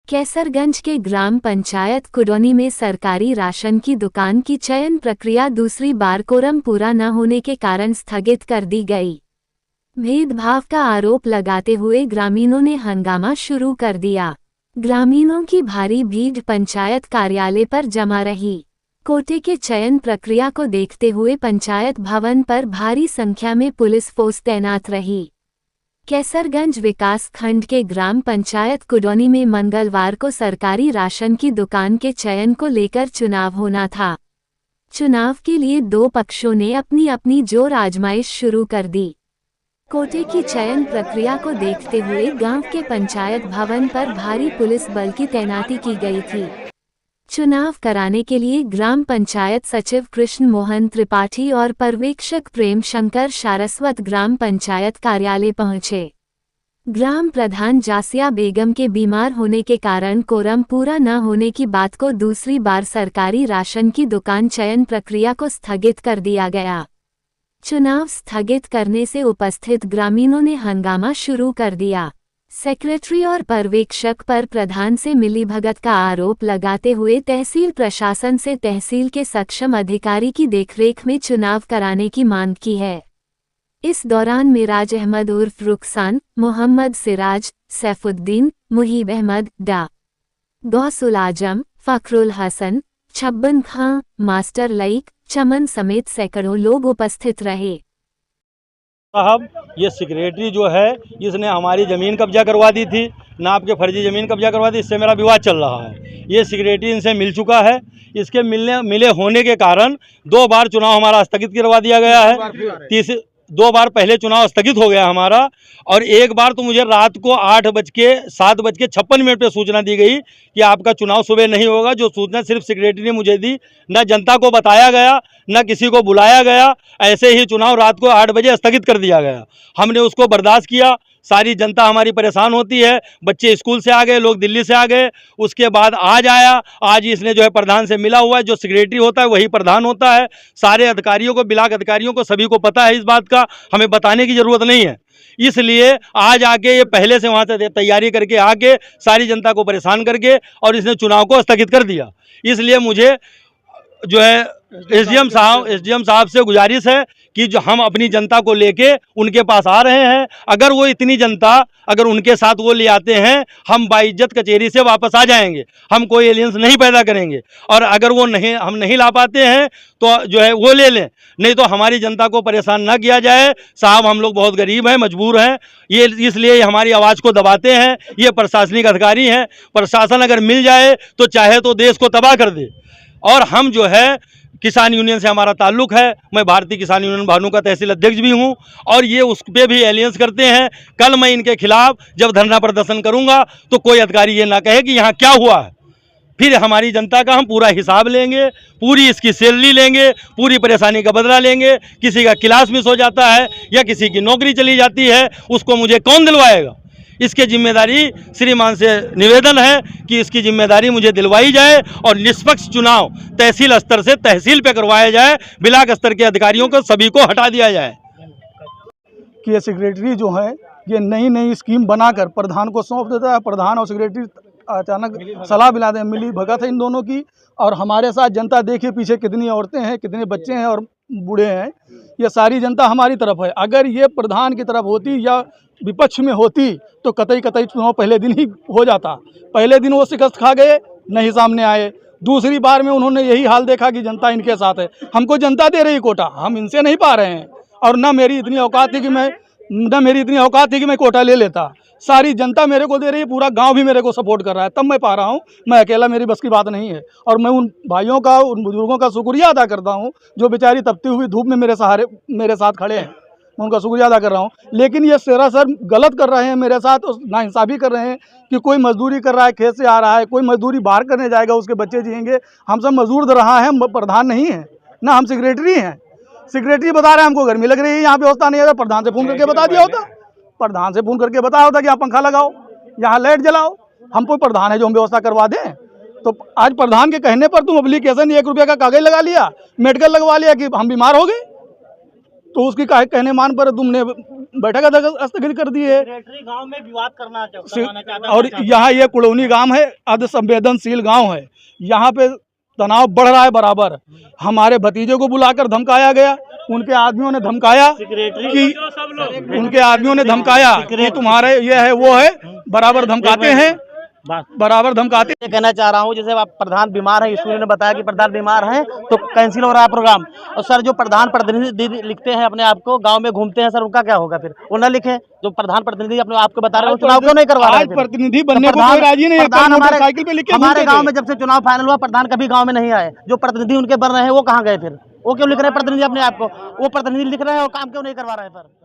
कैसरगंज के ग्राम पंचायत कुडौनी में सरकारी राशन की दुकान की चयन प्रक्रिया दूसरी बार कोरम पूरा न होने के कारण स्थगित कर दी गई। भेदभाव का आरोप लगाते हुए ग्रामीणों ने हंगामा शुरू कर दिया। ग्रामीणों की भारी भीड़ पंचायत कार्यालय पर जमा रही। कोटे के चयन प्रक्रिया को देखते हुए पंचायत भवन पर भारी संख्या में पुलिस फोर्स तैनात रही। कैसरगंज विकास खंड के ग्राम पंचायत कुडौनी में मंगलवार को सरकारी राशन की दुकान के चयन को लेकर चुनाव होना था। चुनाव के लिए दो पक्षों ने अपनी अपनी जोर आजमाइश शुरू कर दी। कोटे की चयन प्रक्रिया को देखते हुए गांव के पंचायत भवन पर भारी पुलिस बल की तैनाती की गई थी। चुनाव कराने के लिए ग्राम पंचायत सचिव कृष्ण मोहन त्रिपाठी और पर्यवेक्षक प्रेम शंकर सारस्वत ग्राम पंचायत कार्यालय पहुंचे। ग्राम प्रधान जासिया बेगम के बीमार होने के कारण कोरम पूरा न होने की बात को दूसरी बार सरकारी राशन की दुकान चयन प्रक्रिया को स्थगित कर दिया गया। चुनाव स्थगित करने से उपस्थित ग्रामीणों ने हंगामा शुरू कर दिया। सेक्रेटरी और पर्यवेक्षक पर प्रधान से मिलीभगत का आरोप लगाते हुए तहसील प्रशासन से तहसील के सक्षम अधिकारी की देखरेख में चुनाव कराने की मांग की है। इस दौरान मिराज अहमद उर्फ रुखसान, मोहम्मद सिराज, सैफुद्दीन, मुहीब अहमद, डा. गौसुल आजम, फखरुल हसन, छब्बन खां, मास्टर लईक, चमन समेत सैकड़ों लोग उपस्थित रहे। साहब, ये सेक्रेटरी जो है इसने हमारी ज़मीन कब्जा करवा दी थी, नाप के फर्जी ज़मीन कब्जा करवा दी। इससे मेरा विवाद चल रहा है। ये सेक्रेटरी इनसे मिल चुका है। इसके मिले होने के कारण 2 बार चुनाव हमारा स्थगित करवा दिया गया है। 2 बार पहले चुनाव स्थगित हो गया हमारा, और एक बार तो मुझे रात को 7:56 पे सूचना दी गई कि आपका चुनाव सुबह नहीं होगा। जो सूचना सिर्फ सेक्रेटरी ने मुझे दी, न जनता को बताया गया, न किसी को बुलाया गया। ऐसे ही चुनाव रात को 8 बजे स्थगित कर दिया गया। हमने उसको बर्दाश्त किया। सारी जनता हमारी परेशान होती है। बच्चे स्कूल से आ गए, लोग दिल्ली से आ गए। उसके बाद आज आया, आज इसने जो है प्रधान से मिला हुआ है। जो सेक्रेटरी होता है वही प्रधान होता है। सारे अधिकारियों को, ब्लॉक अधिकारियों को, सभी को पता है इस बात का, हमें बताने की ज़रूरत नहीं है। इसलिए आज आके ये पहले से वहाँ से तैयारी करके आके सारी जनता को परेशान करके और इसने चुनाव को स्थगित कर दिया। इसलिए मुझे जो है एसडीएम साहब से गुजारिश है कि जो हम अपनी जनता को लेके उनके पास आ रहे हैं, अगर वो इतनी जनता अगर उनके साथ वो ले आते हैं, हम बाइज्जत कचहरी से वापस आ जाएंगे। हम कोई एलियंस नहीं पैदा करेंगे। और अगर वो हम नहीं ला पाते हैं तो जो है वो ले लें, नहीं तो हमारी जनता को परेशान ना किया जाए। साहब, हम लोग बहुत गरीब हैं, मजबूर हैं, ये इसलिए हमारी आवाज़ को दबाते हैं। ये प्रशासनिक अधिकारी हैं। प्रशासन अगर मिल जाए तो चाहे तो देश को तबाह कर दे। और हम जो है किसान यूनियन से हमारा ताल्लुक़ है। मैं भारतीय किसान यूनियन भानु का तहसील अध्यक्ष भी हूं, और ये उस पर भी एलियंस करते हैं। कल मैं इनके खिलाफ जब धरना प्रदर्शन करूंगा तो कोई अधिकारी ये ना कहे कि यहाँ क्या हुआ है। फिर हमारी जनता का हम पूरा हिसाब लेंगे, पूरी इसकी सैलरी लेंगे, पूरी परेशानी का बदला लेंगे। किसी का क्लास मिस हो जाता है या किसी की नौकरी चली जाती है, उसको मुझे कौन दिलवाएगा? इसकी जिम्मेदारी श्रीमान से निवेदन है कि इसकी जिम्मेदारी मुझे दिलवाई जाए और निष्पक्ष चुनाव तहसील स्तर से तहसील पे करवाया जाए। ब्लॉक स्तर के अधिकारियों को सभी को हटा दिया जाए। कि ये सेक्रेटरी जो है ये नई स्कीम बनाकर प्रधान को सौंप देता है। प्रधान और सेक्रेटरी अचानक सलाह मिलाते हैं। मिली भगत है इन दोनों की। और हमारे साथ जनता देखिए पीछे कितनी औरतें हैं, कितने बच्चे हैं और बूढ़े हैं। ये सारी जनता हमारी तरफ है। अगर ये प्रधान की तरफ होती या विपक्ष में होती तो कतई चुनाव पहले दिन ही हो जाता। पहले दिन वो शिकस्त खा गए, नहीं सामने आए। दूसरी बार में उन्होंने यही हाल देखा कि जनता इनके साथ है। हमको जनता दे रही कोटा, हम इनसे नहीं पा रहे हैं। और न मेरी इतनी औकात थी कि मैं कोटा ले लेता। सारी जनता मेरे को दे रही है, पूरा गांव भी मेरे को सपोर्ट कर रहा है, तब मैं पा रहा हूं। मैं अकेला, मेरी बस की बात नहीं है। और मैं उन भाइयों का, उन बुजुर्गों का शुक्रिया अदा करता हूं जो बेचारी तपती हुई धूप में मेरे साथ खड़े हैं। मैं उनका शुक्रिया अदा कर रहा हूँ। लेकिन ये सरासर गलत कर रहे हैं मेरे साथ, नाइंसाफ़ी कर रहे हैं कि कोई मजदूरी कर रहा है, खेत से आ रहा है, कोई मजदूरी बाहर करने जाएगा, उसके बच्चे जिएंगे। हम सब मजदूर दे रहा है, प्रधान नहीं है ना, हम सेक्रेटरी हैं। सेक्रेटरी बता रहे हैं हमको गर्मी लग रही है, यहाँ व्यवस्था नहीं है। प्रधान से फ़ोन करके बता दिया होता, प्रधान से फ़ोन करके बताया होता कि यहाँ पंखा लगाओ, यहाँ लाइट जलाओ। हम कोई प्रधान है जो हम व्यवस्था करवा दें? तो आज प्रधान के कहने पर तुम एप्लीकेशन 1 रुपये का कागज़ लगा लिया, मेडिकल लगवा लिया कि हम बीमार हो गए। तो उसकी कहने मान पर तुमने बैठक स्थगित कर दी है। गांव में विवाद करवाना चाहता और यहाँ ये कुड़ौनी गांव है, अति संवेदनशील गांव है। यहाँ पे तनाव बढ़ रहा है बराबर। हमारे भतीजे को बुलाकर धमकाया गया, उनके आदमियों ने धमकाया कि उनके आदमियों ने धमकाया कि तुम्हारे ये है वो है, बराबर धमकाते हैं, बराबर धमकाते। ये कहना चाह रहा हूँ, जैसे आप प्रधान बीमार है, स्कूल ने बताया कि प्रधान बीमार है तो कैंसिल हो रहा है प्रोग्राम। और सर जो प्रधान प्रतिनिधि लिखते हैं अपने आप को, गांव में घूमते हैं, सर उनका क्या होगा फिर? वो न लिखे जो प्रधान प्रतिनिधि अपने आप को बता रहे हो, चुनाव क्यों नहीं करवा रहे? प्रतिनिधि बनने को कोई राजी नहीं है। प्रधान मोटरसाइकिल पे लिखे हमारे गाँव में जब से चुनाव फाइनल हुआ, प्रधान कभी गाँव में नहीं आए। जो प्रतिनिधि उनके बन रहे हैं वो कहाँ गए फिर? वो क्यों लिख रहे हैं प्रतिनिधि अपने आप को? वो प्रतिनिधि लिख रहे हैं और काम क्यों नहीं करवा रहे हैं फिर?